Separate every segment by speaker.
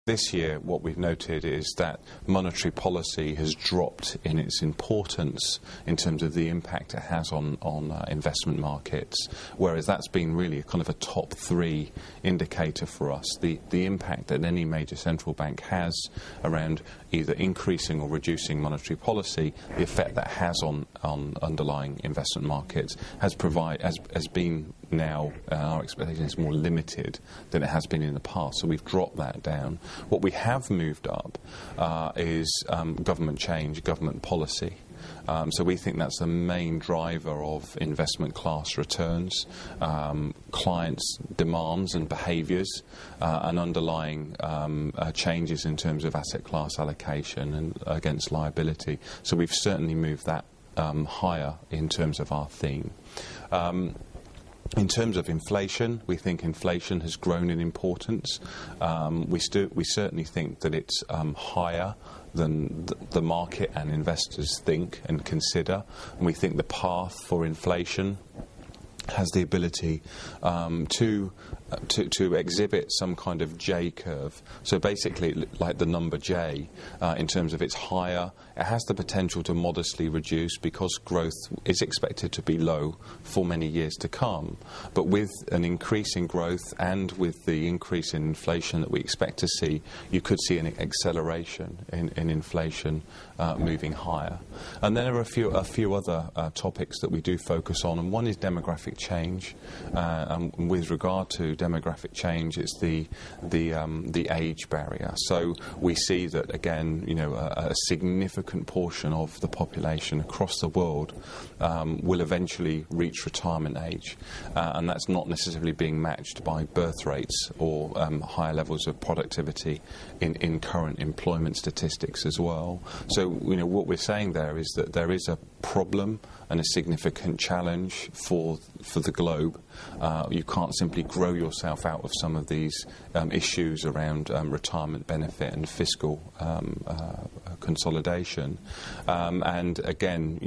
Speaker 1: This year, what we've noted is that monetary policy has dropped in its importance in terms of the impact it has on investment markets, whereas that's been really a kind of a top three indicator for us. The impact that any major central bank has around either increasing or reducing monetary policy, the effect that has on underlying investment markets has been now, our expectation is more limited than it has been in the past, so we've dropped that down. What we have moved up is government change, government policy. So we think that's the main driver of investment class returns, clients' demands and behaviours, and underlying changes in terms of asset class allocation and against liability. So we've certainly moved that higher in terms of our theme. In terms of inflation, we think inflation has grown in importance. We certainly think that it's higher than the market and investors think and consider. And we think the path for inflation has the ability to exhibit some kind of J curve. So basically, like the number J, in terms of its higher, it has the potential to modestly reduce because growth is expected to be low for many years to come. But with an increase in growth and with the increase in inflation that we expect to see, you could see an acceleration in inflation moving higher. And then there are a few other topics that we do focus on, and one is demographic change. And with regard to demographic change, it's the age barrier. So we see that, again, a significant portion of the population across the world will eventually reach retirement age, and that's not necessarily being matched by birth rates or higher levels of productivity in current employment statistics as well. So what we're saying there is that there is a problem and a significant challenge for the globe. You can't simply grow yourself out of some of these issues around retirement benefit and fiscal consolidation. And again,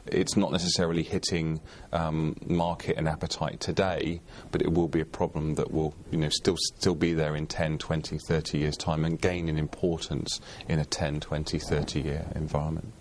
Speaker 1: it's not necessarily hitting market and appetite today, but it will be a problem that will still be there in 10, 20, 30 years' time and gain in importance in a 10, 20, 30-year environment.